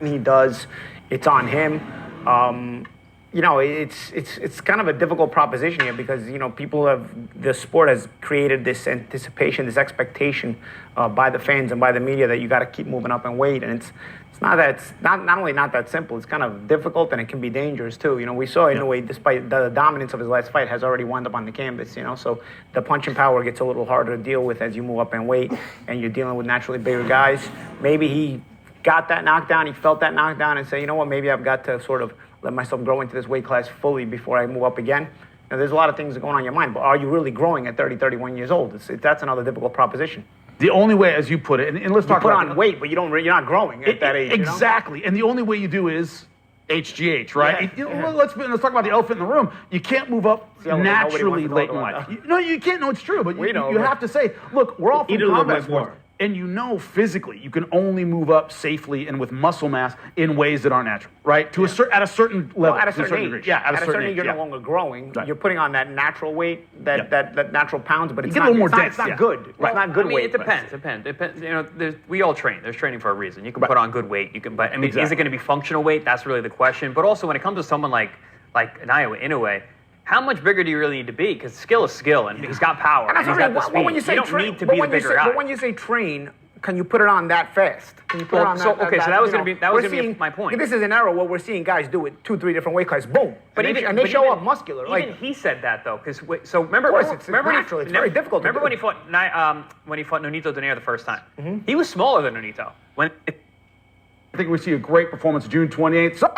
he does, it's on him. It's kind of a difficult proposition here because the sport has created this anticipation, this expectation by the fans and by the media that you got to keep moving up in weight, and it's not only not that simple, it's kind of difficult and it can be dangerous too. We saw Inoue, despite the dominance of his last fight, has already wound up on the canvas. So the punching power gets a little harder to deal with as you move up in weight and you're dealing with naturally bigger guys. Maybe he got that knockdown, he felt that knockdown, and say, you know what, maybe I've got to sort of let myself grow into this weight class fully before I move up again. Now, there's a lot of things going on in your mind, but are you really growing at 30, 31 years old? That's another difficult proposition. The only way, as you put it, and let's talk about... You put on weight, but you're not growing at that age. Exactly, and the only way you do is HGH, right? Yeah. Let's talk about the elephant in the room. You can't move up naturally late in life. You can't know it's true, but you have to say, look, we're all from combat sports. And physically, you can only move up safely and with muscle mass in ways that aren't natural, right? At a certain level, at a certain age. Degree. Yeah, at a certain age, you're no longer growing. Right. You're putting on that natural weight, that natural pounds, but it's not. It's not good. Right. It's not good weight. It depends. We all train. There's training for a reason. You can put on good weight. But is it going to be functional weight? That's really the question. But also, when it comes to someone like Inoue, how much bigger do you really need to be? Because skill is skill, and he's got power, and he's got the speed. When you say you don't need to be the bigger guy. But when you say train, can you put it on that fast? Can you put it on that? So that was going to be my point. This is an era where we're seeing guys do it 2-3 different weight classes, boom, and they show up muscular. Even he said that though, because remember it's very difficult. Remember when he fought Nonito Donaire the first time? Mm-hmm. He was smaller than Nonito. I think we see a great performance June 28th.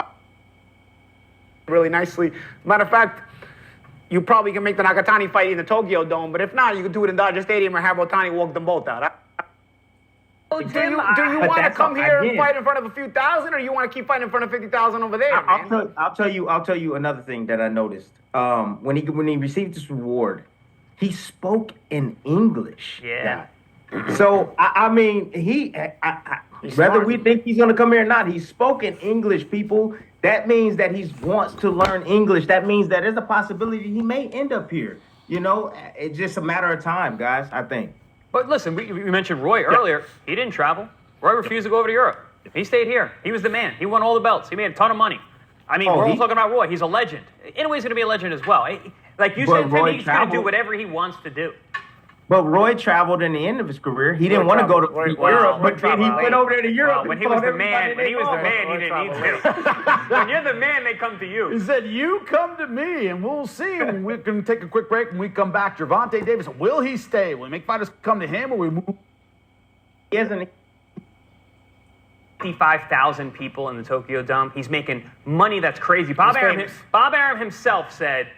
Really nicely. Matter of fact, you probably can make the Nakatani fight in the Tokyo Dome, but if not, you can do it in Dodger Stadium and have Otani walk them both out. Do you want to come here and fight in front of a few thousand, or you want to keep fighting in front of 50,000 over there? I'll tell you another thing that I noticed. When he received this reward, he spoke in English. Yeah. So I mean, whether we think he's going to come here or not, he spoke in English, people. That means that he wants to learn English. That means that there's a possibility he may end up here. It's just a matter of time, guys, I think. But listen, we mentioned Roy earlier. He didn't travel. Roy refused to go over to Europe. He stayed here. He was the man. He won all the belts. He made a ton of money. I mean, we're all talking about Roy. He's a legend. Inoue's going to be a legend as well. Like you said, Tim, he's going to do whatever he wants to do. But Roy traveled in the end of his career. He didn't want to go to Europe, but he went over there to Europe. When he was the man, he didn't need to. When you're the man, they come to you. He said, "You come to me, and we'll see." We're going to take a quick break. When we come back, Gervonta Davis, will he stay? Will we make fighters come to him, or we move? He hasn't. 55,000 people in the Tokyo Dome. He's making money that's crazy. Bob Arum himself said,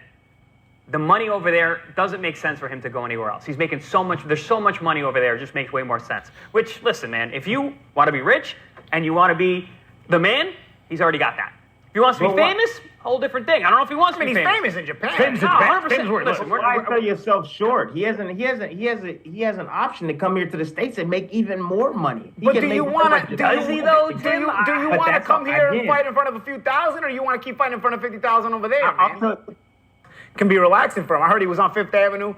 the money over there doesn't make sense for him to go anywhere else. He's making so much. There's so much money over there. It just makes way more sense. Which, listen, man, if you want to be rich and you want to be the man, he's already got that. If he wants to be famous, whole different thing. I don't know if he wants to be famous. He's famous in Japan. Famous in Japan. 100%. Listen, why sell yourself short? He has an option to come here to the States and make even more money. But do you want to? Does he though, Tim? Do you want to come here and fight in front of a few thousand, or you want to keep fighting in front of 50,000 over there, man? Can be relaxing for him. I heard he was on Fifth Avenue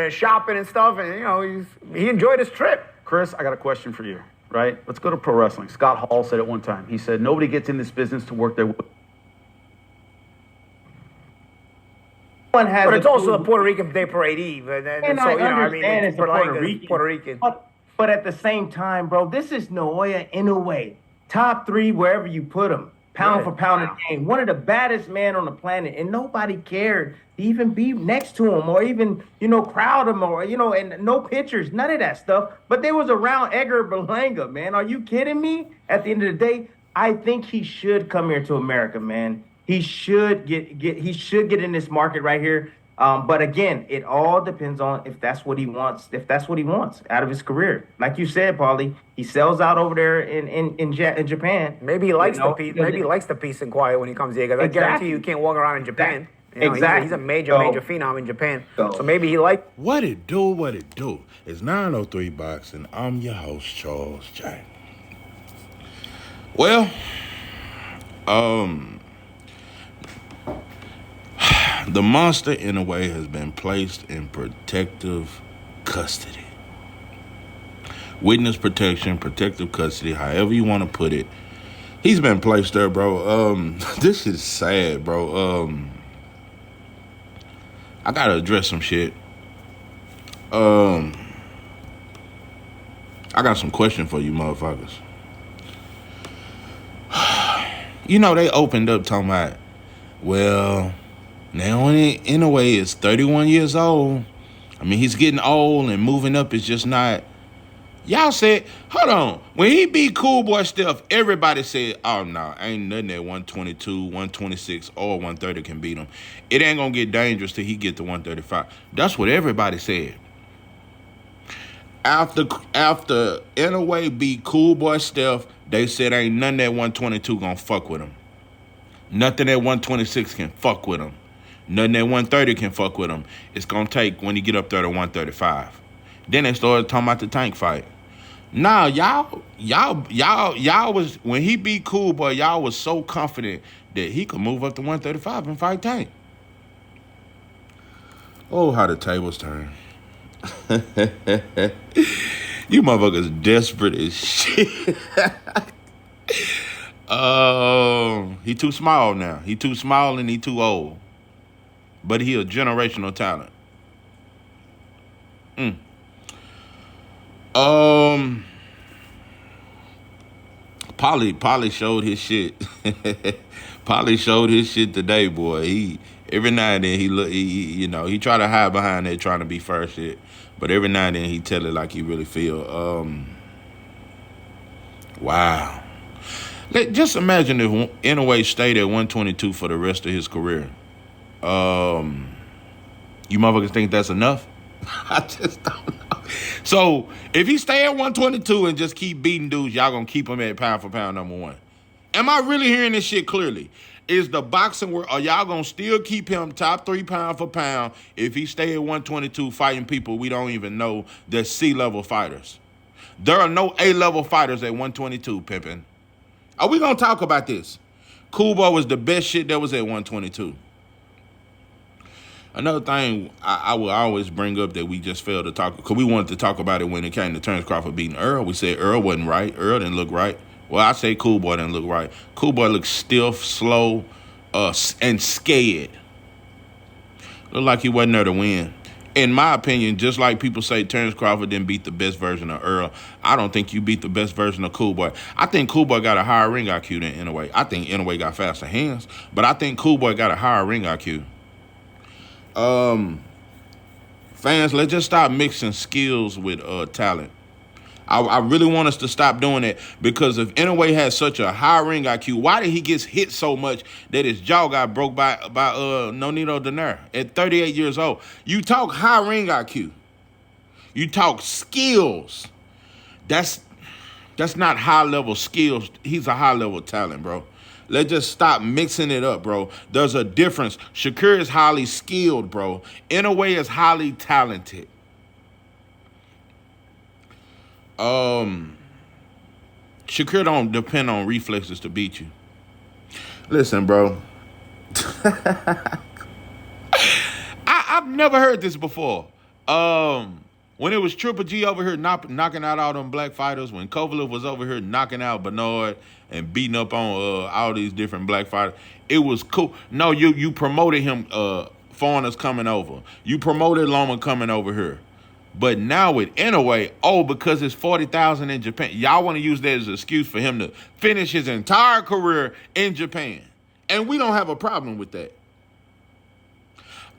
shopping and stuff, and he enjoyed his trip. Chris, I got a question for you, right? Let's go to pro wrestling. Scott Hall said it one time. He said, nobody gets in this business to work their way. But it's also the Puerto Rican Day Parade Eve. And so, it's Puerto Rican. But at the same time, bro, this is Naoya Inoue. Top 3 wherever you put him. Pound for pound in the game. One of the baddest men on the planet. And nobody cared to even be next to him or even, crowd him or, and no pictures, none of that stuff. But they was around Edgar Berlanga, man. Are you kidding me? At the end of the day, I think he should come here to America, man. He should get in this market right here. But again, it all depends on if that's what he wants. If that's what he wants out of his career, like you said, Paulie, he sells out over there in Japan. Maybe he likes the peace. Maybe he likes the peace and quiet when he comes here. Because I guarantee you can't walk around in Japan. Exactly. He's a major phenom in Japan. So maybe he likes. What it do? It's 903 Boxing. I'm your host, Charles J. Well, the monster, in a way, has been placed in protective custody. Witness protection, protective custody, however you want to put it. He's been placed there, bro. This is sad, bro. I gotta address some shit. I got some question for you motherfuckers. You know, they opened up talking about, well, now Inoue is 31 years old. I mean, he's getting old and moving up is just not. Y'all said, hold on. When he beat Cool Boy Steph, everybody said, oh, no, ain't nothing at 122, 126, or 130 can beat him. It ain't going to get dangerous till he get to 135. That's what everybody said. After Inoue beat Cool Boy Steph, they said ain't nothing at 122 going to fuck with him. Nothing at 126 can fuck with him. Nothing at 130 can fuck with him. It's going to take when you get up there to 135. Then they started talking about the Tank fight. Nah, y'all was, when he beat Cool Boy, y'all was so confident that he could move up to 135 and fight Tank. Oh, how the tables turn. You motherfuckers desperate as shit. He too small now. He too small and he too old. But he a generational talent. Polly showed his shit. Polly showed his shit today, boy. He every now and then he try to hide behind that trying to be first shit, but every now and then he tell it like he really feel. Wow. Just imagine if Inoue stayed at 122 for the rest of his career. You motherfuckers think that's enough? I just don't know. So if he stay at 122 and just keep beating dudes, y'all gonna keep him at pound for pound number one. Am I really hearing this shit clearly? Is the boxing world, are y'all gonna still keep him top 3 pound for pound if he stay at 122 fighting people we don't even know they're C-level fighters? There are no A-level fighters at 122, pimpin'. Are we gonna talk about this? Cool Boy was the best shit that was at 122. Another thing I will always bring up that we just failed to talk, because we wanted to talk about it when it came to Terrence Crawford beating Earl. We said Earl wasn't right. Earl didn't look right. Well, I say Cool Boy didn't look right. Cool Boy looked stiff, slow, and scared. Looked like he wasn't there to win. In my opinion, just like people say Terrence Crawford didn't beat the best version of Earl, I don't think you beat the best version of Cool Boy. I think Cool Boy got a higher ring IQ than Inoue. I think Inoue got faster hands, but I think Cool Boy got a higher ring IQ. Fans, let's just stop mixing skills with talent. I really want us to stop doing that, because if Inoue has such a high ring IQ, why did he get hit so much that his jaw got broke by Nonito Donaire at 38 years old? You talk high ring IQ. You talk skills. That's not high level skills. He's a high level talent, bro. Let's just stop mixing it up, bro. There's a difference. Shakur is highly skilled, bro. Inoue is highly talented. Shakur don't depend on reflexes to beat you. Listen, bro. I've never heard this before. When it was Triple G over here knocking out all them black fighters, when Kovalev was over here knocking out Bernard and beating up on all these different black fighters, it was cool. No, you promoted him, foreigners coming over. You promoted Loma coming over here. But now with Inoue, because it's 40,000 in Japan, y'all want to use that as an excuse for him to finish his entire career in Japan. And we don't have a problem with that.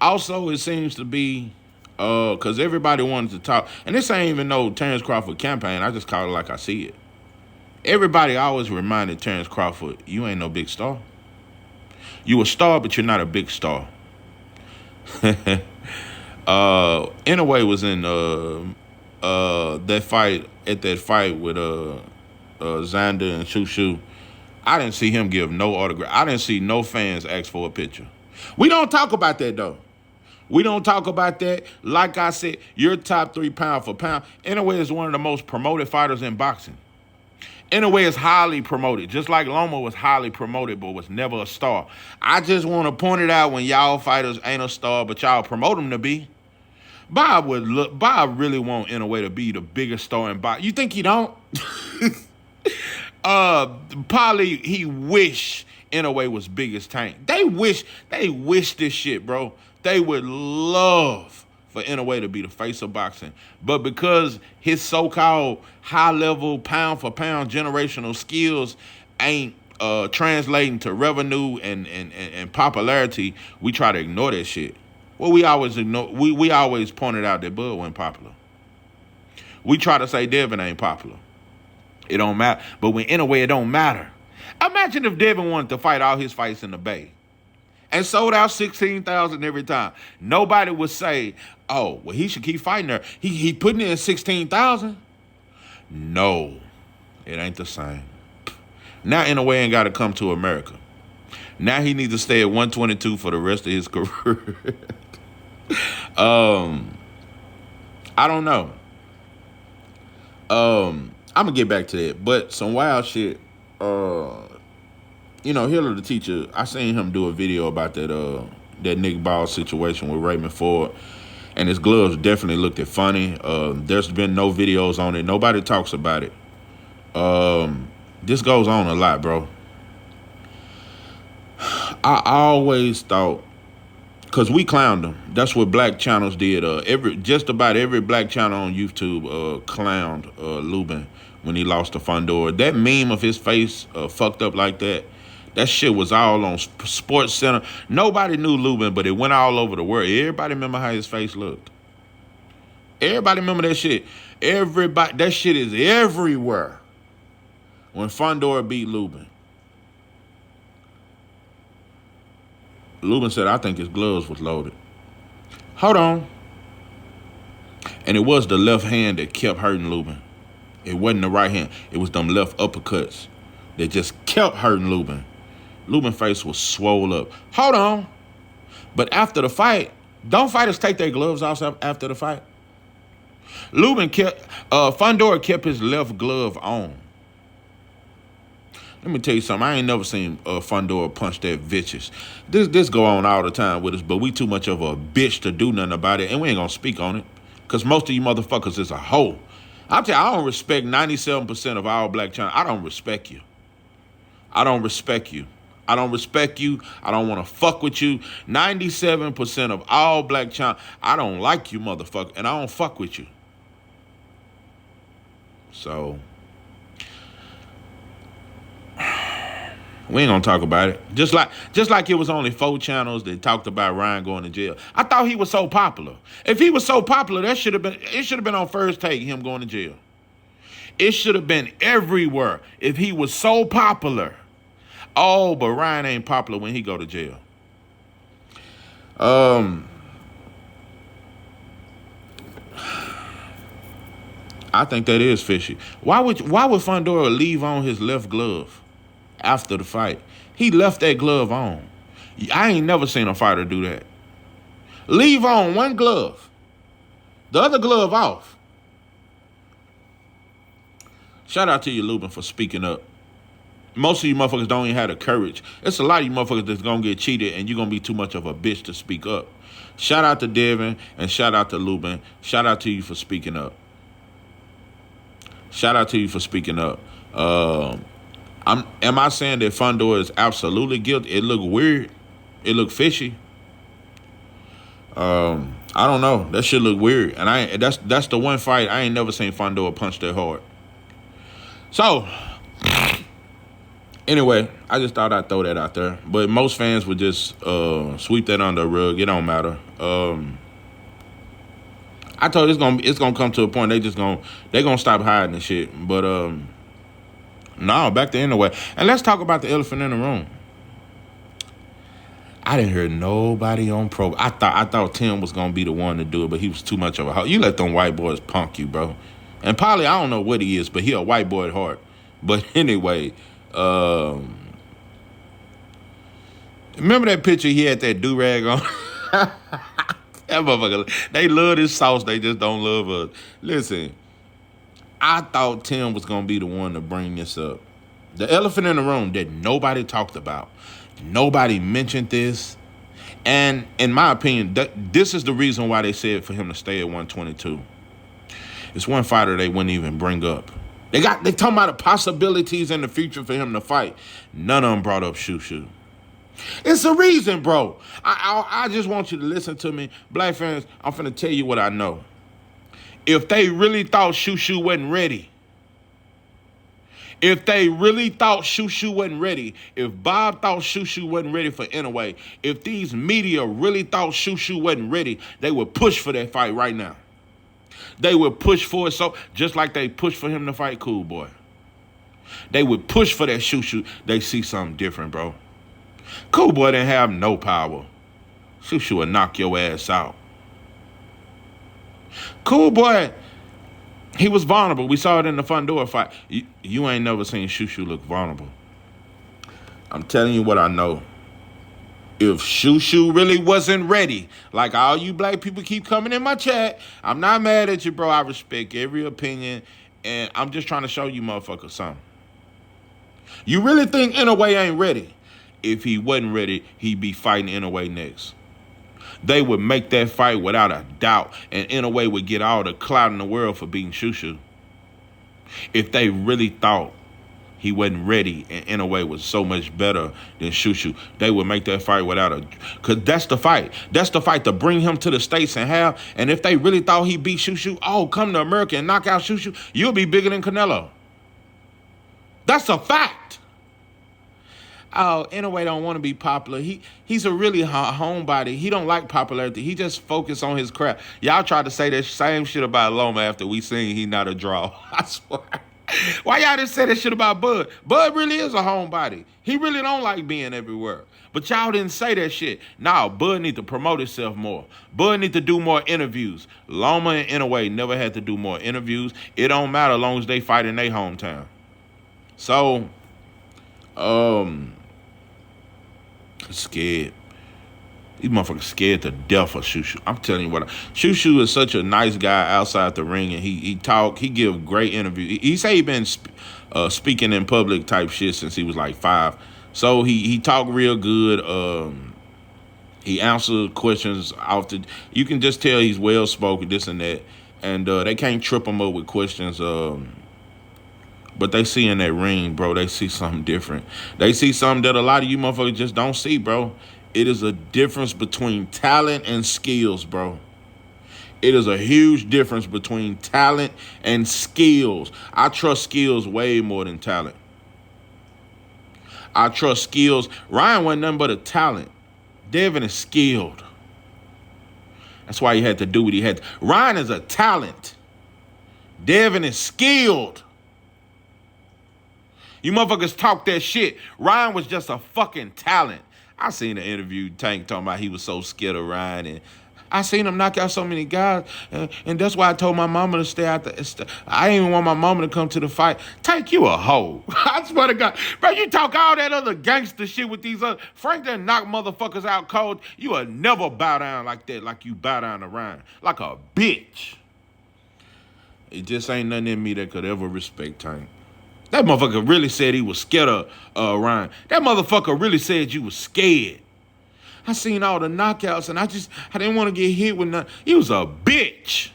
Also, it seems to be, because everybody wanted to talk, and this ain't even no Terrence Crawford campaign, I just call it like I see it. Everybody always reminded Terrence Crawford, you ain't no big star. You a star, but you're not a big star. Inoue was in that fight with Xander and Shushu. I didn't see him give no autograph. I didn't see no fans ask for a picture. We don't talk about that, though. We don't talk about that. Like I said, you're top 3 pound for pound. Inoue is one of the most promoted fighters in boxing. Inoue is highly promoted, just like Loma was highly promoted, but was never a star. I just want to point it out when y'all fighters ain't a star, but y'all promote them to be. Bob really want Inoue to be the biggest star in boxing. You think he don't? Probably he wish Inoue was big as Tank. They wish this shit, bro. They would love for Inoue to be the face of boxing. But because his so-called high-level, pound-for-pound generational skills ain't translating to revenue and popularity, we try to ignore that shit. Well, we always pointed out that Bud wasn't popular. We try to say Devin ain't popular. It don't matter. But when Inoue, it don't matter. Imagine if Devin wanted to fight all his fights in the Bay and sold out 16,000 every time. Nobody would say, oh, well, he should keep fighting there. He putting in 16,000. No, it ain't the same. Now Inoue ain't got to come to America. Now he needs to stay at 122 for the rest of his career. I don't know. I'm gonna get back to that, but some wild shit. Hiller the teacher, I seen him do a video about that Nick Ball situation with Raymond Ford, and his gloves definitely looked funny. There's been no videos on it. Nobody talks about it. This goes on a lot, bro. I always thought, because we clowned him. That's what black channels did. Just about every black channel on YouTube clowned Lubin when he lost to Fundora. That meme of his face fucked up like that, that shit was all on Sports Center. Nobody knew Lubin, but it went all over the world. Everybody remember how his face looked. Everybody remember that shit. Everybody, that shit is everywhere. When Fundora beat Lubin. Lubin said, I think his gloves was loaded. Hold on. And it was the left hand that kept hurting Lubin. It wasn't the right hand. It was them left uppercuts that just kept hurting Lubin. Lubin's face was swole up. Hold on. But after the fight, don't fighters take their gloves off after the fight? Fundora kept his left glove on. Let me tell you something. I ain't never seen Fundora punch that vicious. This go on all the time with us, but we too much of a bitch to do nothing about it, and we ain't gonna speak on it, because most of you motherfuckers is a hoe. I'll tell you, I don't respect 97% of all black channels. I don't respect you. I don't respect you. I don't respect you. I don't want to fuck with you. 97% of all black channels, I don't like you, motherfucker, and I don't fuck with you. So we ain't gonna talk about it. Just like it was only 4 channels that talked about Ryan going to jail. I thought he was so popular. If he was so popular, it should have been on First Take, him going to jail. It should have been everywhere if he was so popular. Oh, but Ryan ain't popular when he go to jail. I think that is fishy. Why would Fundora leave on his left glove after the fight? He left that glove on. I ain't never seen a fighter do that. Leave on one glove, the other glove off. Shout out to you, Lubin, for speaking up. Most of you motherfuckers don't even have the courage. It's a lot of you motherfuckers that's gonna get cheated and you're gonna be too much of a bitch to speak up. Shout out to Devin and shout out to Lubin. Shout out to you for speaking up. Shout out to you for speaking up. Am I saying that Fundora is absolutely guilty? It looked weird. It looked fishy. I don't know. That shit look weird. And that's the one fight I ain't never seen Fundora punch that hard. So anyway, I just thought I'd throw that out there. But most fans would just sweep that under the rug. It don't matter. I told you it's gonna come to a point they're gonna stop hiding and shit. But no, back to Inoue. And let's talk about the elephant in the room. I didn't hear nobody on Pro. I thought Tim was gonna be the one to do it, but he was too much of a hoe. You let them white boys punk you, bro. And probably I don't know what he is, but he a white boy at heart. But anyway, remember that picture he had that do-rag on? That motherfucker, they love this sauce, they just don't love us. Listen, I thought Tim was going to be the one to bring this up. The elephant in the room that nobody talked about. Nobody mentioned this. And in my opinion, this is the reason why they said for him to stay at 122. It's one fighter they wouldn't even bring up. They talking about the possibilities in the future for him to fight. None of them brought up Shushu. It's a reason, bro. I just want you to listen to me. Black fans, I'm finna tell you what I know. If they really thought Shushu wasn't ready, if Bob thought Shushu wasn't ready for Inoue, if these media really thought Shushu wasn't ready, they would push for that fight right now. They would push for it, so just like they pushed for him to fight Cool Boy. They would push for that Shushu. They see something different, bro. Cool Boy didn't have no power. Shushu would knock your ass out. Cool Boy, he was vulnerable. We saw it in the Fundora fight. You ain't never seen Shushu look vulnerable. I'm telling you what I know. If Shushu really wasn't ready, like all you black people keep coming in my chat, I'm not mad at you, bro. I respect every opinion, and I'm just trying to show you motherfuckers something. You really think Inoue ain't ready? If he wasn't ready, he'd be fighting Inoue next. They would make that fight without a doubt, and Inoue would get all the clout in the world for beating Shushu. If they really thought he wasn't ready and Inoue was so much better than Shushu, they would make that fight without a... Because that's the fight. That's the fight to bring him to the States and have. And if they really thought he beat Shushu, oh, come to America and knock out Shushu, you'll be bigger than Canelo. That's a fact. Oh, Inoue don't want to be popular. He's a really homebody. He don't like popularity. He just focus on his craft. Y'all tried to say that same shit about Loma after we seen he not a draw. I swear. Why y'all didn't say that shit about Bud? Bud really is a homebody. He really don't like being everywhere. But y'all didn't say that shit. Nah, Bud need to promote himself more. Bud need to do more interviews. Loma and Inoue never had to do more interviews. It don't matter as long as they fight in their hometown. So, scared. These motherfuckers scared to death of Shushu. I'm telling you what. Shushu is such a nice guy outside the ring, and he talk. He give great interviews. He say he been speaking in public type shit since he was like 5. So he talk real good. He answer questions often. You can just tell he's well spoken, this and that. And they can't trip him up with questions. But they see in that ring, bro, they see something different. They see something that a lot of you motherfuckers just don't see, bro. It is a difference between talent and skills, bro. It is a huge difference between talent and skills. I trust skills way more than talent. I trust skills. Ryan wasn't nothing but a talent. Devin is skilled. That's why he had to do what he had to. Ryan is a talent. Devin is skilled. You motherfuckers talk that shit. Ryan was just a fucking talent. I seen an interview Tank talking about he was so scared of Ryan, and I seen him knock out so many guys, and that's why I told my mama to stay out the... I didn't even want my mama to come to the fight. Tank, you a hoe. I swear to God. Bro, you talk all that other gangster shit with these other... Frank done knock motherfuckers out cold. You will never bow down like that, like you bow down to Ryan. Like a bitch. It just ain't nothing in me that could ever respect Tank. That motherfucker really said he was scared of Ryan. That motherfucker really said you was scared. I seen all the knockouts, and I didn't want to get hit with nothing. He was a bitch.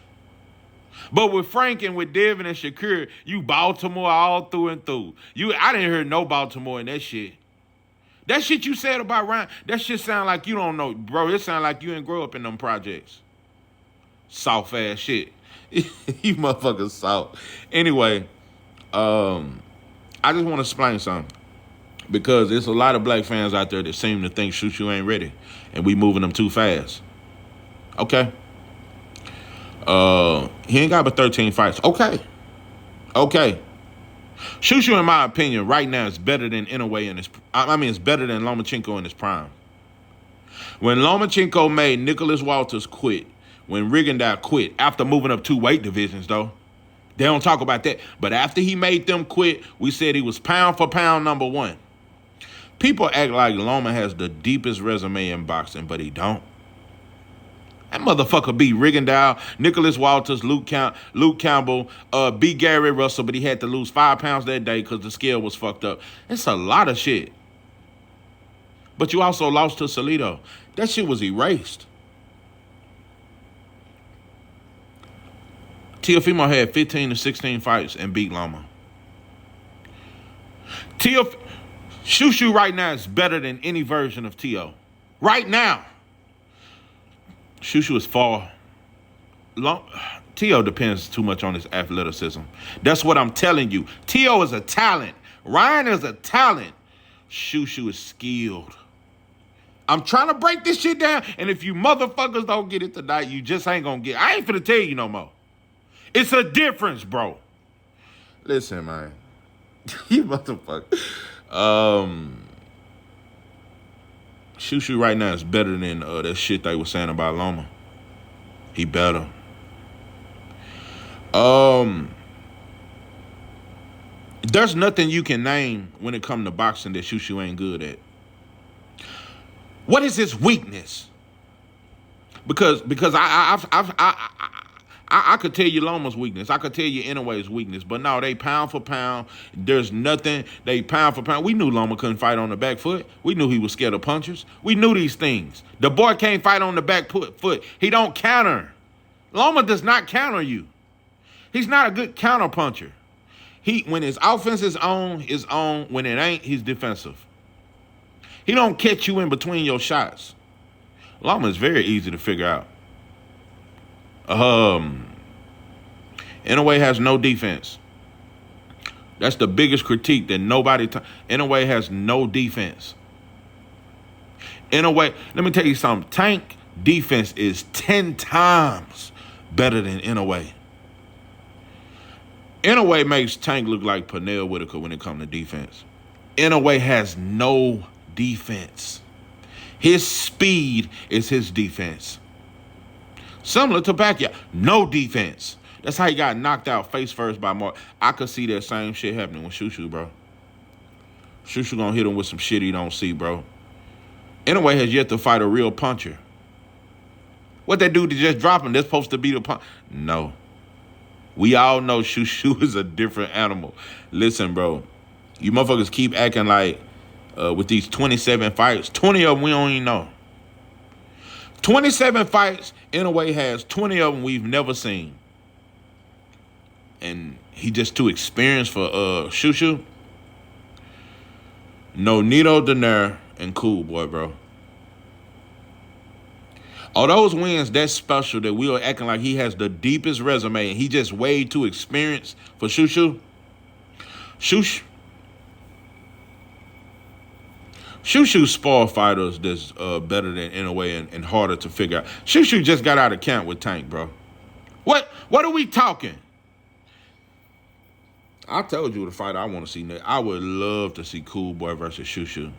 But with Frank and with Devin and Shakur, you Baltimore all through and through. I didn't hear no Baltimore in that shit. That shit you said about Ryan, that shit sound like you don't know. Bro, it sound like you didn't grow up in them projects. Soft ass shit. You motherfuckers soft. Anyway, I just want to explain something, because there's a lot of black fans out there that seem to think Shushu ain't ready, and we moving them too fast. Okay. He ain't got but 13 fights. Okay. Shushu, in my opinion, right now is better than Inoue in his... it's better than Lomachenko in his prime. When Lomachenko made Nicholas Walters quit, when Rigondeaux quit, after moving up 2 weight divisions, though, they don't talk about that. But after he made them quit, we said he was pound for pound #1. People act like Loma has the deepest resume in boxing, but he don't. That motherfucker beat Rigondeaux, Nicholas Walters, Luke Campbell, beat Gary Russell, but he had to lose 5 pounds that day because the scale was fucked up. It's a lot of shit. But you also lost to Salido. That shit was erased. Teofimo had 15 to 16 fights and beat Loma. Tio, Shushu right now is better than any version of Tio. Right now. Shushu is far. Tio depends too much on his athleticism. That's what I'm telling you. Tio is a talent. Ryan is a talent. Shushu is skilled. I'm trying to break this shit down, and if you motherfuckers don't get it tonight, you just ain't gonna get it. I ain't finna tell you no more. It's a difference, bro. Listen, man. You motherfucker. Shushu right now is better than that shit they were saying about Loma. He better. There's nothing you can name when it comes to boxing that Shushu ain't good at. What is his weakness? Because I could tell you Loma's weakness. I could tell you Inoue's weakness. But no, they pound for pound. There's nothing. They pound for pound. We knew Loma couldn't fight on the back foot. We knew he was scared of punchers. We knew these things. The boy can't fight on the back foot. He don't counter. Loma does not counter you. He's not a good counter puncher. When his offense is on. When it ain't, he's defensive. He don't catch you in between your shots. Loma is very easy to figure out. Inoue has no defense. That's the biggest critique that nobody... Inoue has no defense. Inoue, let me tell you something. Tank defense is 10 times better than Inoue. Inoue makes Tank look like Pernell Whitaker when it comes to defense. Inoue has no defense. His speed is his defense. Similar to Pacquiao, no defense. That's how he got knocked out face first by Mark. I could see that same shit happening with Shushu, bro. Shushu gonna hit him with some shit he don't see, bro. Inoue has yet to fight a real puncher. What they do to just drop him, they're supposed to be the punch. No. We all know Shushu is a different animal. Listen, bro. You motherfuckers keep acting like with these 27 fights, 20 of them we don't even know. 27 fights, Inoue has 20 of them we've never seen. And he just too experienced for Shushu. No Nito Donaire and Cool Boy, bro. All those wins, that's special that we are acting like he has the deepest resume and he just way too experienced for Shushu. Shushu spar fighters that's better than Inoue and harder to figure out. Shushu just got out of camp with Tank, bro. What are we talking? I told you the fight I want to see next. I would love to see Cool Boy versus Shushu.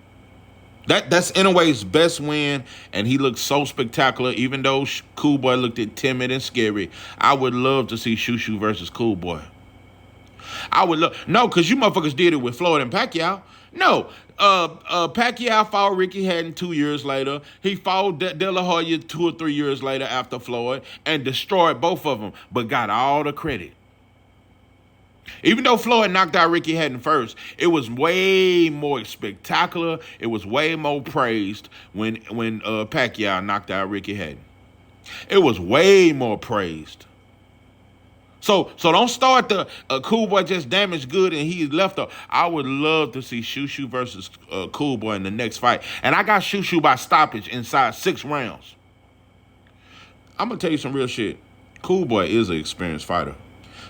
That's Inoue's best win, and he looked so spectacular. Even though Cool Boy looked timid and scary, I would love to see Shushu versus Cool Boy. I would love because you motherfuckers did it with Floyd and Pacquiao. No, Pacquiao fought Ricky Hatton 2 years later. He fought De La Hoya 2 or 3 years later after Floyd and destroyed both of them, but got all the credit. Even though Floyd knocked out Ricky Hatton first, it was way more spectacular. It was way more praised when Pacquiao knocked out Ricky Hatton. It was way more praised. So don't start the Cool Boy just damaged good and he left up. I would love to see Shushu versus Cool Boy in the next fight. And I got Shushu by stoppage inside 6 rounds. I'm going to tell you some real shit. Cool Boy is an experienced fighter.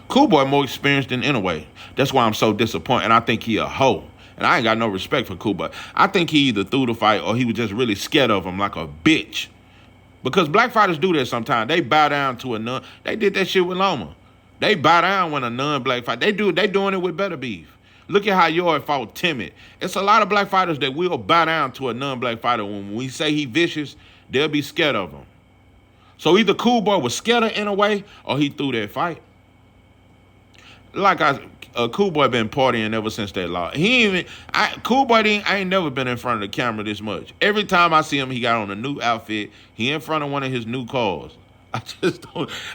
Cool Boy more experienced than Inoue. That's why I'm so disappointed. And I think he a hoe. And I ain't got no respect for Cool Boy. I think he either threw the fight or he was just really scared of him like a bitch. Because black fighters do that sometimes. They bow down to a nun. They did that shit with Loma. They bow down when a non-black fight. They doing it with Better Beef. Look at how Yoy fought timid. It's a lot of black fighters that will bow down to a non-black fighter. When we say he vicious, they'll be scared of him. So either Cool Boy was scared of Inoue or he threw that fight. Like Cool Boy been partying ever since that loss. Cool Boy I ain't never been in front of the camera this much. Every time I see him, he got on a new outfit. He in front of one of his new cars.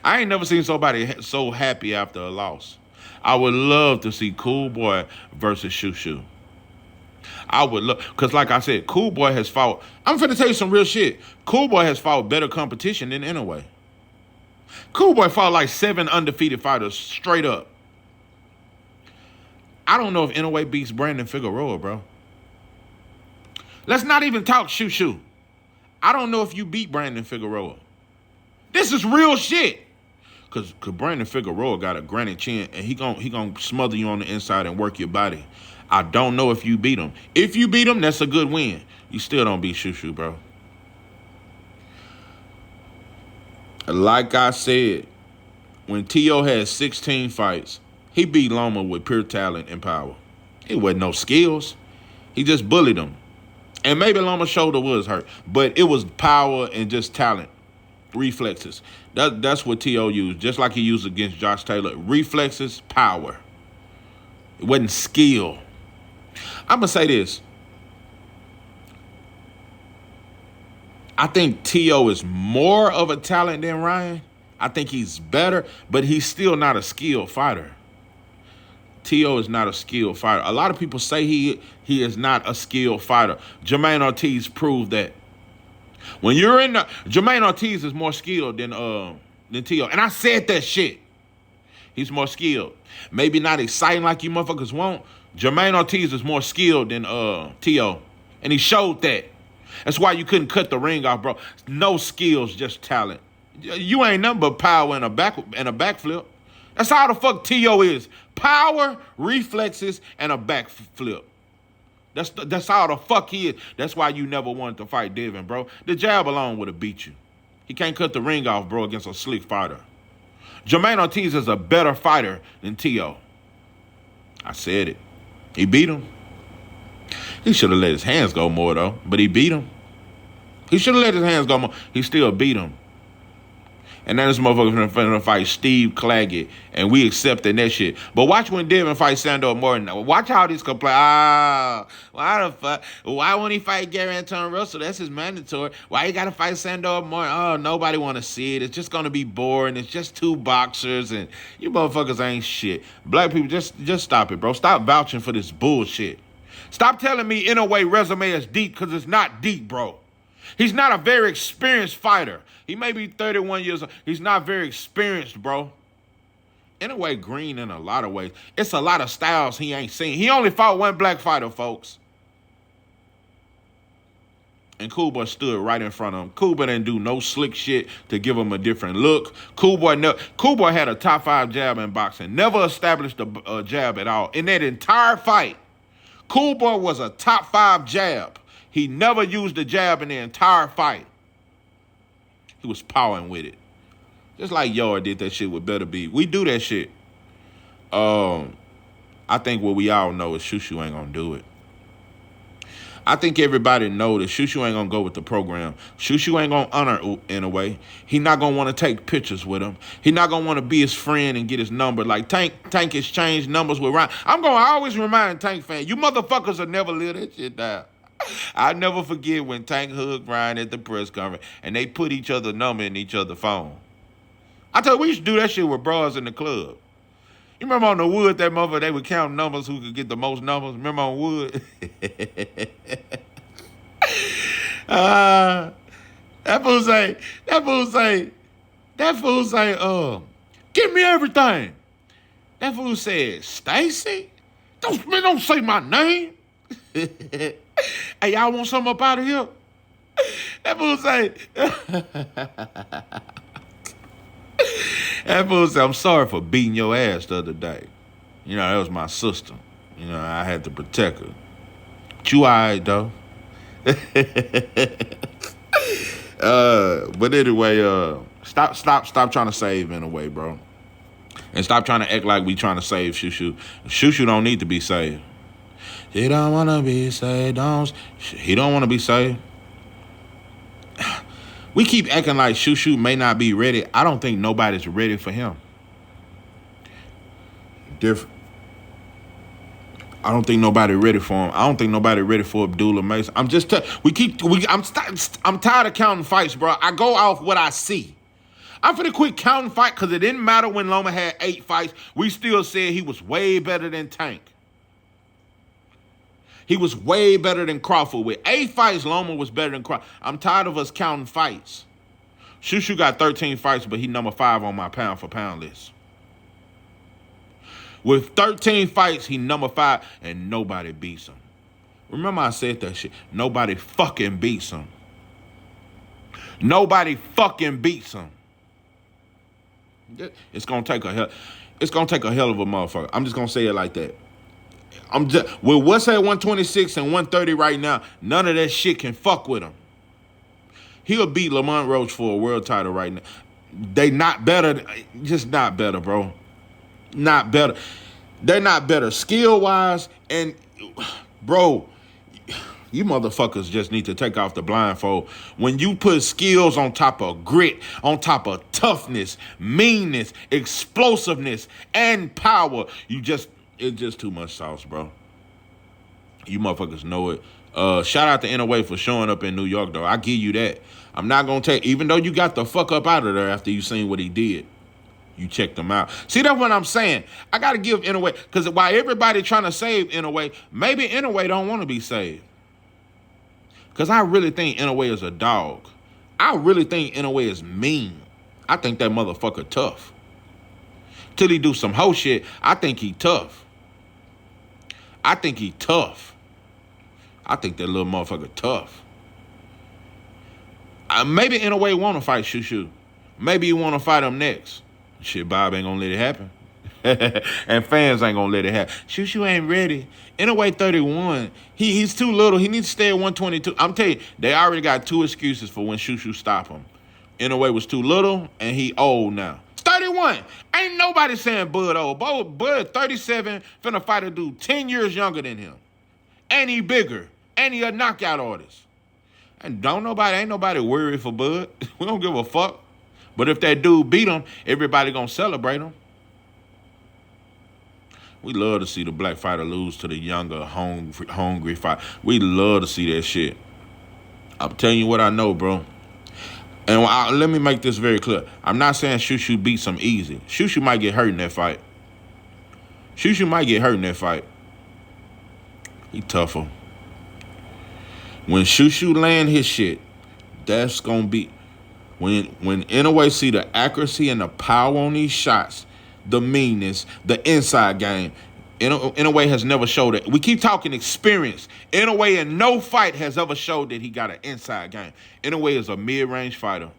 I ain't never seen somebody so happy after a loss. I would love to see Cool Boy versus Shushu. I would love, because like I said, Cool Boy has fought. I'm finna tell you some real shit. Cool Boy has fought better competition than Inoue. Cool Boy fought like 7 undefeated fighters straight up. I don't know if Inoue beats Brandon Figueroa, bro. Let's not even talk shoo-shoo. I don't know if you beat Brandon Figueroa. This is real shit. Cause Brandon Figueroa got a granite chin and he gon' smother you on the inside and work your body. I don't know if you beat him. If you beat him, that's a good win. You still don't beat shoo-shoo, bro. Like I said, when T.O. had 16 fights, he beat Loma with pure talent and power. It wasn't no skills. He just bullied him. And maybe Loma's shoulder was hurt, but it was power and just talent, reflexes. That's what T.O. used, just like he used against Josh Taylor. Reflexes, power. It wasn't skill. I'm going to say this. I think T.O. is more of a talent than Ryan. I think he's better, but he's still not a skilled fighter. T.O. is not a skilled fighter. A lot of people say he is not a skilled fighter. Jermaine Ortiz proved that. When you're in the... Jermaine Ortiz is more skilled than T.O. And I said that shit. He's more skilled. Maybe not exciting like you motherfuckers want. Jermaine Ortiz is more skilled than T.O. And he showed that. That's why you couldn't cut the ring off, bro. No skills, just talent. You ain't nothing but power and a backflip. That's all the fuck T.O. is. Power, reflexes, and a backflip. That's all the fuck he is. That's why you never wanted to fight Devin, bro. The jab alone would have beat you. He can't cut the ring off, bro, against a slick fighter. Jermaine Ortiz is a better fighter than T.O. I said it. He beat him. He should have let his hands go more, though, but he beat him. He should have let his hands go more. He still beat him. And then this motherfucker finna fight Steve Claggett, and we accepting that shit. But watch when Devin fights Sandor Morton. Watch how this complain. Why the fuck? Why won't he fight Gary Anton Russell? That's his mandatory. Why you gotta fight Sandor Morton? Oh, nobody wanna see it. It's just gonna be boring. It's just two boxers, and you motherfuckers ain't shit. Black people, just stop it, bro. Stop vouching for this bullshit. Stop telling me Inoue resume is deep, because it's not deep, bro. He's not a very experienced fighter. He may be 31 years old. He's not very experienced, bro. Inoue green in a lot of ways. It's a lot of styles he ain't seen. He only fought one black fighter, folks. And Cool Boy stood right in front of him. Cool Boy didn't do no slick shit to give him a different look. Cool Boy had a top 5 jab in boxing. Never established a jab at all. In that entire fight, Cool Boy was a top 5 jab. He never used the jab in the entire fight. He was powering with it. Just like Yard did that shit with Better Be. We do that shit. I think what we all know is Shoo-Shoo ain't gonna do it. I think everybody know that Shoo-Shoo ain't gonna go with the program. Shoo-Shoo ain't gonna honor Inoue. He not gonna want to take pictures with him. He not gonna want to be his friend and get his number. Like Tank exchanged numbers with Ryan. I'm gonna always remind Tank fans, you motherfuckers will never live that shit down. I'll never forget when Tank hugged Ryan at the press conference and they put each other's number in each other's phone. I tell you, we used to do that shit with bros in the club. You remember on the wood, that motherfucker, they would count numbers who could get the most numbers? Remember on wood? That fool say, give me everything. That fool said, Stacy? Don't say my name. Hey, y'all want something up out of here? That fool say, I'm sorry for beating your ass the other day. You know, that was my sister. You know, I had to protect her. But you all right, though. But anyway, stop trying to save Inoue, bro. And stop trying to act like we trying to save Shoo-Shoo. Shoo-Shoo don't need to be saved. He don't want to be saved. He don't want to be saved. We keep acting like Shoo-Shoo may not be ready. I don't think nobody's ready for him. I don't think nobody ready for him. I don't think nobody ready for Abdullah Mason. I'm tired of counting fights, bro. I go off what I see. I'm finna quit counting fights because it didn't matter when Loma had 8 fights. We still said he was way better than Tank. He was way better than Crawford. With 8 fights, Loma was better than Crawford. I'm tired of us counting fights. Shoo-Shoo got 13 fights, but he number 5 on my pound-for-pound list. With 13 fights, he number 5, and nobody beats him. Remember I said that shit. Nobody fucking beats him. Nobody fucking beats him. It's gonna take a hell of a motherfucker. I'm just gonna say it like that. With what's at 126 and 130 right now, none of that shit can fuck with him. He'll beat Lamont Roach for a world title right now. They not better, just not better, bro. Not better. They're not better skill-wise, and bro, you motherfuckers just need to take off the blindfold. When you put skills on top of grit, on top of toughness, meanness, explosiveness, and power, it's just too much sauce, bro. You motherfuckers know it. Shout out to Inoue for showing up in New York, though. I give you that. I'm not going to even though you got the fuck up out of there after you seen what he did. You checked him out. See, that's what I'm saying. I got to give Inoue, because while everybody trying to save Inoue, maybe Inoue don't want to be saved. Because I really think Inoue is a dog. I really think Inoue is mean. I think that motherfucker tough. Till he do some hoe shit, I think he tough. I think he tough. I think that little motherfucker tough. Maybe Inoue want to fight Shushu. Maybe he want to fight him next. Shit, Bob ain't gonna let it happen. And fans ain't gonna let it happen. Shushu ain't ready. Inoue 31. He's too little. He needs to stay at 122. I'm telling you, they already got 2 excuses for when Shushu stop him. Inoue was too little, and he old now. 31. Ain't nobody saying Bud old. Bud 37, finna fight a dude 10 years younger than him. And he bigger. And he a knockout artist. And ain't nobody worried for Bud. We don't give a fuck. But if that dude beat him, everybody gonna celebrate him. We love to see the black fighter lose to the younger, hungry fighter. We love to see that shit. I'm telling you what I know, bro. And let me make this very clear. I'm not saying Shushu beats him easy. Shushu might get hurt in that fight. He tougher. When Shushu land his shit, that's gonna be when Inoue see the accuracy and the power on these shots, the meanness, the inside game. Inoue has never showed it. We keep talking experience. Inoue in no fight has ever showed that he got an inside game. Inoue is a mid-range fighter.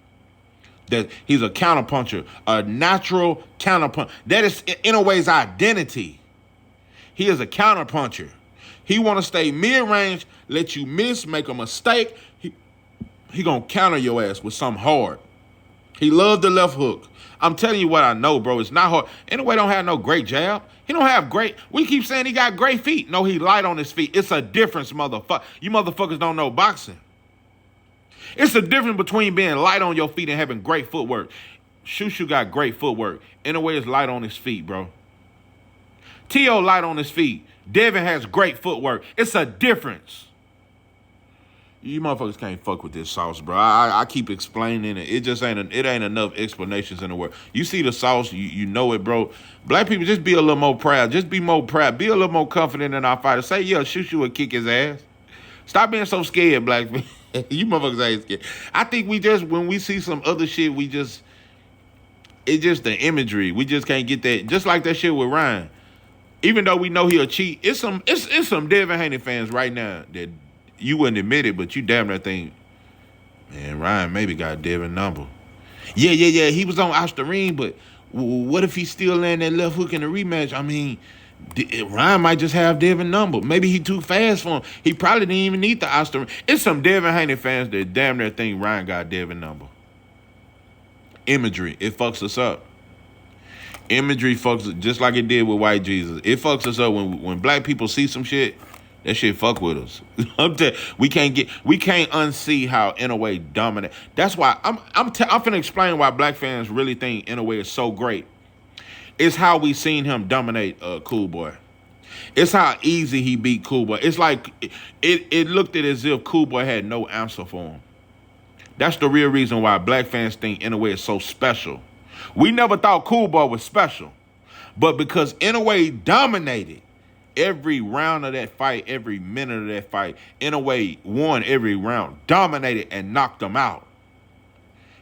That he's a counterpuncher, a natural counterpuncher. That is Inoue's identity. He is a counterpuncher. He want to stay mid-range, let you miss, make a mistake. He gonna counter your ass with something hard. He loved the left hook. I'm telling you what I know, bro. It's not hard. Inoue don't have no great jab. He don't have great. We keep saying he got great feet. No, he light on his feet. It's a difference, motherfucker. You motherfuckers don't know boxing. It's a difference between being light on your feet and having great footwork. Shushu got great footwork. Inoue is light on his feet, bro. T.O. light on his feet. Devin has great footwork. It's a difference. You motherfuckers can't fuck with this sauce, bro. I keep explaining it. It just ain't enough explanations in the world. You see the sauce, you know it, bro. Black people, just be a little more proud. Just be more proud. Be a little more confident in our fighters. Say, yeah, Shushu will kick his ass. Stop being so scared, black people. You motherfuckers ain't scared. I think when we see some other shit, it's just the imagery. We just can't get that. Just like that shit with Ryan. Even though we know he'll cheat, it's some Devin Haney fans right now that you wouldn't admit it, but you damn that thing. Man, Ryan maybe got Devin number. Yeah. He was on Osterine, but what if he still land that left hook in the rematch? I mean, Ryan might just have Devin number. Maybe he too fast for him. He probably didn't even need the Osterine. It's some Devin Haney fans that damn that thing Ryan got Devin number. Imagery, it fucks us up. Imagery fucks just like it did with White Jesus. It fucks us up when black people see some shit. That shit fuck with us. We can't unsee how Inoue dominate. That's why I'm finna explain why black fans really think Inoue is so great. It's how we seen him dominate Cool Boy. It's how easy he beat Cool Boy. It's like it looked at as if Cool Boy had no answer for him. That's the real reason why black fans think Inoue is so special. We never thought Cool Boy was special, but because Inoue dominated every round of that fight, every minute of that fight, Inoue won every round, dominated and knocked them out.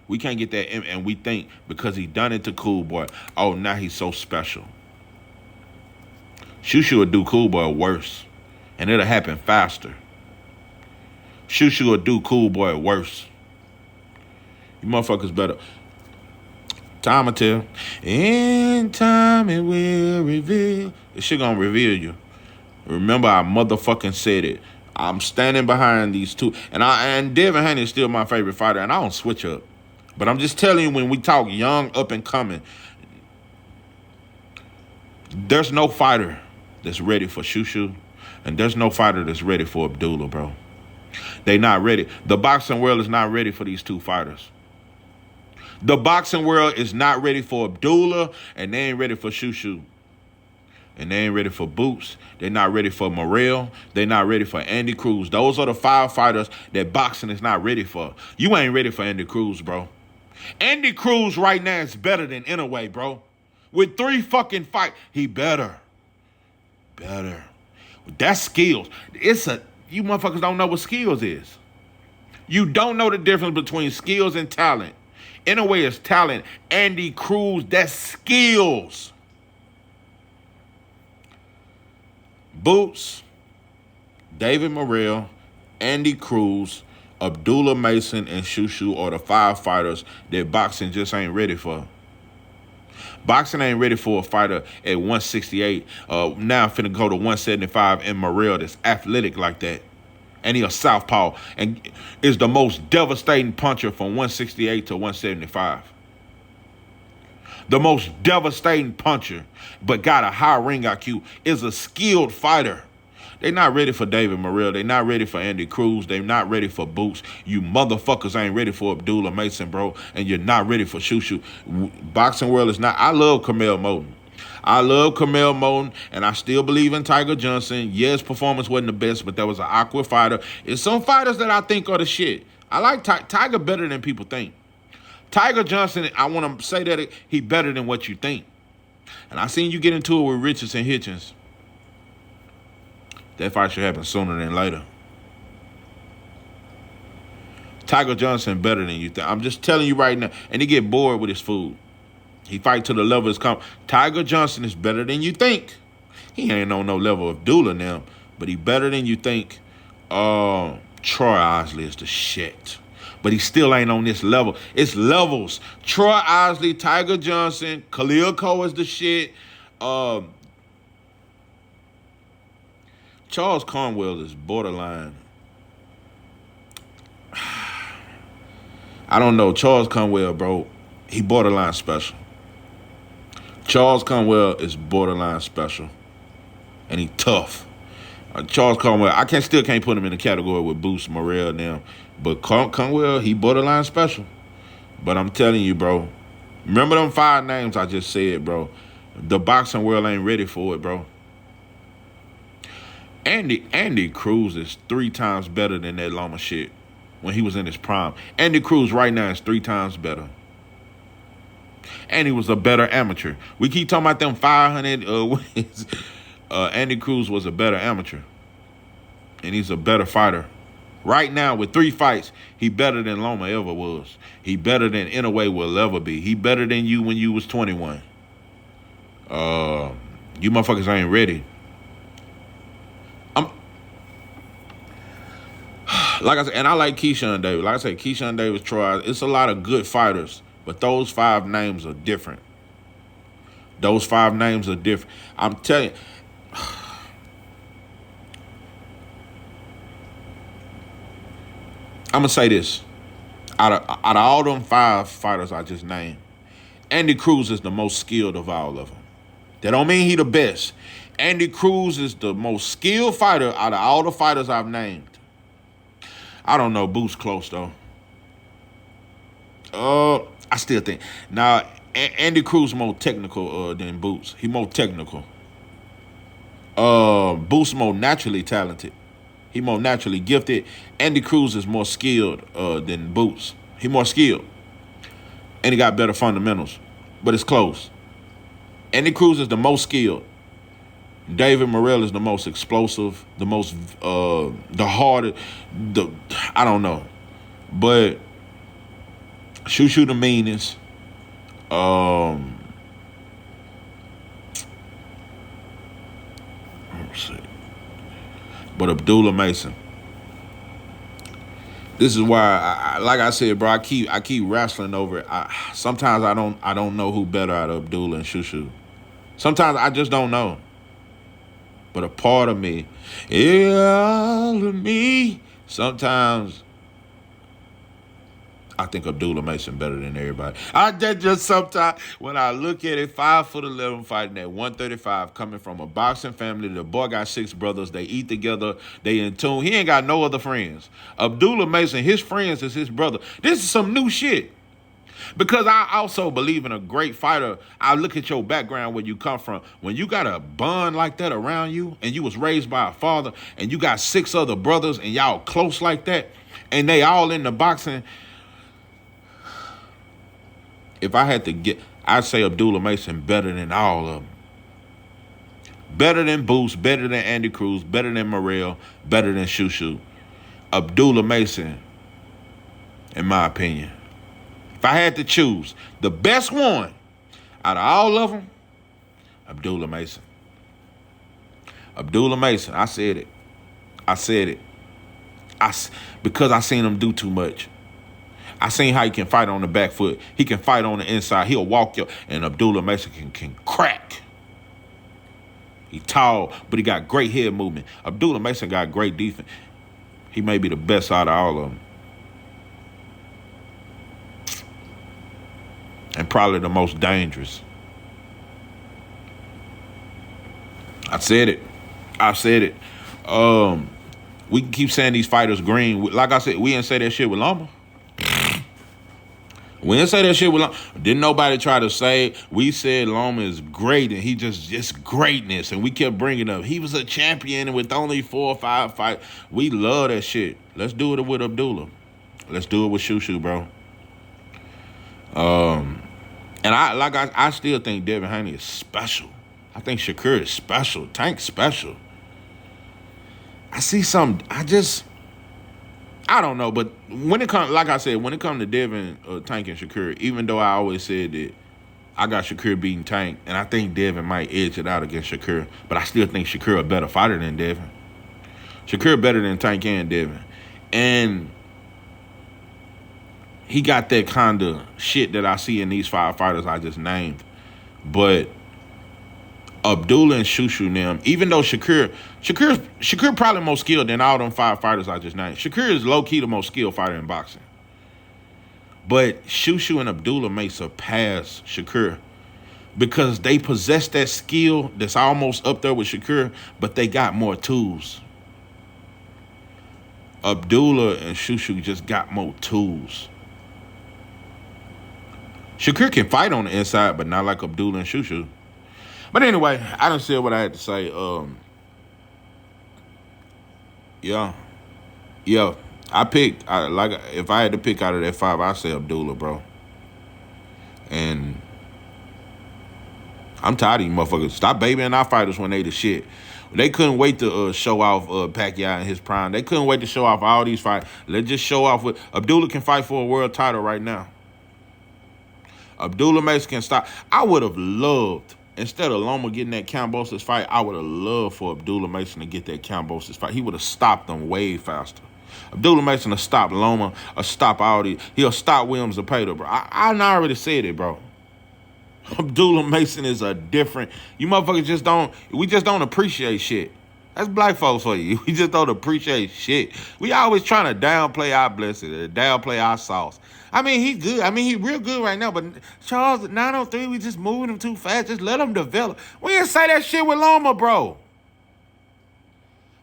We can't get that, and we think because he done it to Cool Boy, oh, now he's so special. Shushu will do Cool Boy worse. And it'll happen faster. Shushu will do Cool Boy worse. You motherfuckers better. Time will tell. In time it will reveal. This shit gonna reveal you. Remember, I motherfucking said it. I'm standing behind these two. And Devin Haney is still my favorite fighter, and I don't switch up. But I'm just telling you, when we talk young, up and coming, there's no fighter that's ready for Shushu, and there's no fighter that's ready for Abdullah, bro. They not ready. The boxing world is not ready for these two fighters. The boxing world is not ready for Abdullah, and they ain't ready for Shushu. And they ain't ready for Boots. They're not ready for Morrell. They're not ready for Andy Cruz. Those are the 5 fighters that boxing is not ready for. You ain't ready for Andy Cruz, bro. Andy Cruz right now is better than Inoue, bro. With 3 fucking fights, he better. Better. That's skills. You motherfuckers don't know what skills is. You don't know the difference between skills and talent. Inoue is talent. Andy Cruz, that's skills. Boots, David Morrell, Andy Cruz, Abdullah Mason, and Shushu are the 5 fighters that boxing just ain't ready for. Boxing ain't ready for a fighter at 168. Now I'm finna go to 175 and Morrell that's athletic like that. And he a southpaw and is the most devastating puncher from 168 to 175. The most devastating puncher, but got a high ring IQ, is a skilled fighter. They're not ready for David Morrell. They're not ready for Andy Cruz. They're not ready for Boots. You motherfuckers ain't ready for Abdullah Mason, bro. And you're not ready for Shushu. Boxing world is not. I love Kamel Moten. And I still believe in Tiger Johnson. Yes, performance wasn't the best, but that was an awkward fighter. It's some fighters that I think are the shit. I like Tiger better than people think. Tiger Johnson, I want to say that he better than what you think. And I seen you get into it with Richardson Hitchens. That fight should happen sooner than later. Tiger Johnson better than you think. I'm just telling you right now. And he get bored with his food. He fight to the level his Tiger Johnson is better than you think. He ain't on no level of Abdullah now, but he better than you think. Troy Osley is the shit. But he still ain't on this level. It's levels. Troy Osley, Tiger Johnson, Khalil Cole is the shit. Charles Conwell is borderline. I don't know. Charles Conwell, bro, he borderline special. Charles Conwell is borderline special. And he tough. Charles Conwell, still can't put him in the category with Boots, Morrell now. But Conwell, he borderline special. But I'm telling you, bro, remember them 5 names I just said, bro. The boxing world ain't ready for it, bro. Andy Cruz is 3 times better than that Loma shit when he was in his prime. Andy Cruz right now is 3 times better. And he was a better amateur. We keep talking about them 500 wins. Andy Cruz was a better amateur. And he's a better fighter. Right now, with 3 fights, he better than Loma ever was. He better than Inoue will ever be. He better than you when you was 21. You motherfuckers ain't ready. Like I said, and I like Keyshawn Davis. Like I said, Keyshawn Davis, Troy. It's a lot of good fighters, but those 5 names are different. Those 5 names are different. I'm telling you. I'm going to say this. Out of all them 5 fighters I just named, Andy Cruz is the most skilled of all of them. That don't mean he the best. Andy Cruz is the most skilled fighter out of all the fighters I've named. I don't know. Boots close, though. I still think. Now, Andy Cruz more technical than Boots. He more technical. Boots more naturally talented. He more naturally gifted. Andy Cruz is more skilled than Boots. He more skilled. And he got better fundamentals. But it's close. Andy Cruz is the most skilled. David Morrell is the most explosive, the most, the hardest, I don't know. But Shushu the meanest. But Abdullah Mason. This is why, like I said, bro, I keep wrestling over it. Sometimes I don't know who better out of Abdullah and Shushu. Sometimes I just don't know. But a part of me, all of me, sometimes I think Abdullah Mason better than everybody. Just sometimes when I look at it, 5'11" fighting at 135, coming from a boxing family. The boy got 6 brothers. They eat together. They in tune. He ain't got no other friends. Abdullah Mason, his friends is his brother. This is some new shit. Because I also believe in a great fighter. I look at your background, where you come from. When you got a bond like that around you, and you was raised by a father, and you got 6 other brothers, and y'all close like that, and they all in the boxing. If I had to get, I'd say Abdullah Mason better than all of them. Better than Boost, better than Andy Cruz, better than Morrell, better than Shushu. Abdullah Mason, in my opinion. If I had to choose the best one out of all of them, Abdullah Mason. Abdullah Mason, I said it. Because I seen him do too much. I seen how he can fight on the back foot. He can fight on the inside. He'll walk you, and Abdullah Mason can crack. He tall, but he got great head movement. Abdullah Mason got great defense. He may be the best out of all of them. And probably the most dangerous. I said it. We can keep saying these fighters green. Like I said, we didn't say that shit with Loma. We didn't say that shit with Loma. Didn't nobody try to say, we said Loma is great and he just greatness. And we kept bringing up, he was a champion with only 4 or 5 fights. We love that shit. Let's do it with Abdullah. Let's do it with Shushu, bro. And I still think Devin Haney is special. I think Shakur is special. Tank's special. I see some, I don't know, but when it comes, like I said, when it comes to Devin, Tank, and Shakur, even though I always said that I got Shakur beating Tank, and I think Devin might edge it out against Shakur, but I still think Shakur a better fighter than Devin. Shakur better than Tank and Devin. And he got that kind of shit that I see in these 5 fighters I just named. But Abdullah and Shushu and them, even though Shakur probably more skilled than all them 5 fighters I just named. Shakur is low-key the most skilled fighter in boxing. But Shushu and Abdullah may surpass Shakur because they possess that skill that's almost up there with Shakur, but they got more tools. Abdullah and Shushu just got more tools. Shakur can fight on the inside, but not like Abdullah and Shushu. But anyway, I done said what I had to say. Yeah. I picked. If I had to pick out of that 5, I'd say Abdullah, bro. And I'm tired of you motherfuckers. Stop babying our fighters when they the shit. They couldn't wait to show off Pacquiao in his prime. They couldn't wait to show off all these fights. Let's just show off with Abdullah can fight for a world title right now. Abdullah Mason can stop. I would have loved. Instead of Loma getting that Kambosos fight, I would have loved for Abdullah Mason to get that Kambosos fight. He would have stopped them way faster. Abdullah Mason will stop Loma or stop all these. He'll stop Williams or Pater, bro. I already said it, bro. Abdullah Mason is a different. You motherfuckers we just don't appreciate shit. That's black folks for you. We just don't appreciate shit. We always trying to downplay our blessing, downplay our sauce. I mean, he's good. I mean, he's real good right now. But Charles, at 903, we just moving him too fast. Just let him develop. We didn't say that shit with Loma, bro.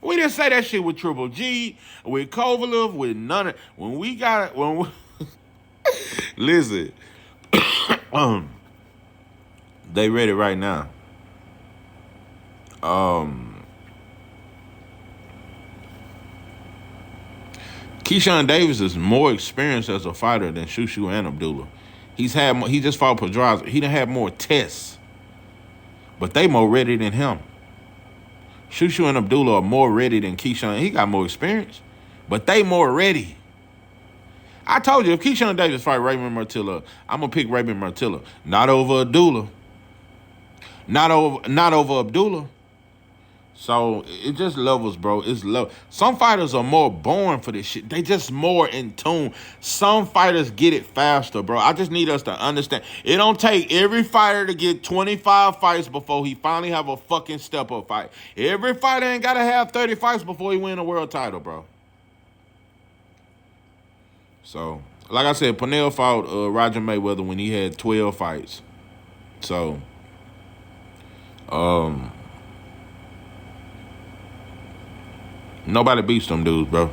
We didn't say that shit with Triple G, with Kovalev, with none of. When we got it, listen, they ready right now. Keyshawn Davis is more experienced as a fighter than Shushu and Abdullah. He just fought Pedraza. He done had more tests, but they more ready than him. Shushu and Abdullah are more ready than Keyshawn. He got more experience, but they more ready. I told you, if Keyshawn Davis fight Raymond Martilla, I'm gonna pick Raymond Martilla, not over Abdullah, not over Abdullah. So it just levels, bro. It's level. Some fighters are more born for this shit. They just more in tune. Some fighters get it faster, bro. I just need us to understand. It don't take every fighter to get 25 fights before he finally have a fucking step-up fight. Every fighter ain't got to have 30 fights before he win a world title, bro. So, like I said, Pernell fought Roger Mayweather when he had 12 fights. So, nobody beats them dudes, bro.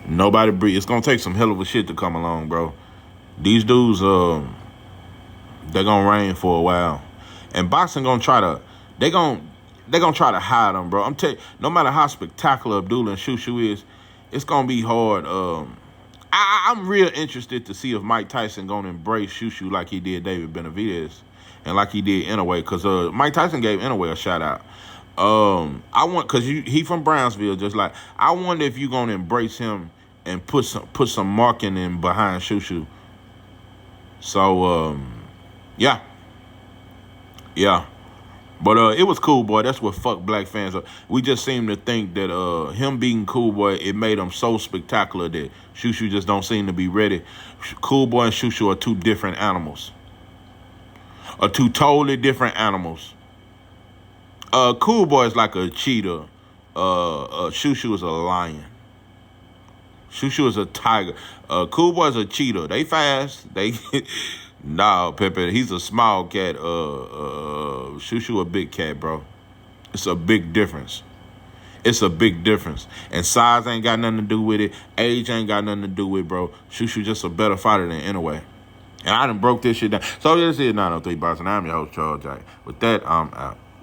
Nobody beats. It's gonna take some hell of a shit to come along, bro. These dudes, they're gonna reign for a while, and boxing gonna try to. They're gonna try to hide them, bro. I'm telling you, no matter how spectacular Abdullah and Shushu is, it's gonna be hard. I'm real interested to see if Mike Tyson gonna embrace Shushu like he did David Benavidez and like he did Inoue, because Mike Tyson gave Inoue a shout out. I want, cause he from Brownsville, just like I wonder if you gonna embrace him and put some marking in behind Shushu. So yeah. But it was Cool Boy. That's what fuck black fans are. We just seem to think that him being Cool Boy, it made him so spectacular that Shushu just don't seem to be ready. Cool Boy and Shushu are two different animals. Are two totally different animals. Cool Boy is like a cheetah. Shushu is a lion. Shushu is a tiger. Cool Boy is a cheetah. They fast. They nah, Pepe. He's a small cat. Shushu a big cat, bro. It's a big difference. It's a big difference. And size ain't got nothing to do with it. Age ain't got nothing to do with it, bro. Shushu just a better fighter than Inoue. And I done broke this shit down. So this is 903 Boxing. I'm your host, Charles Jack. With that, I'm out.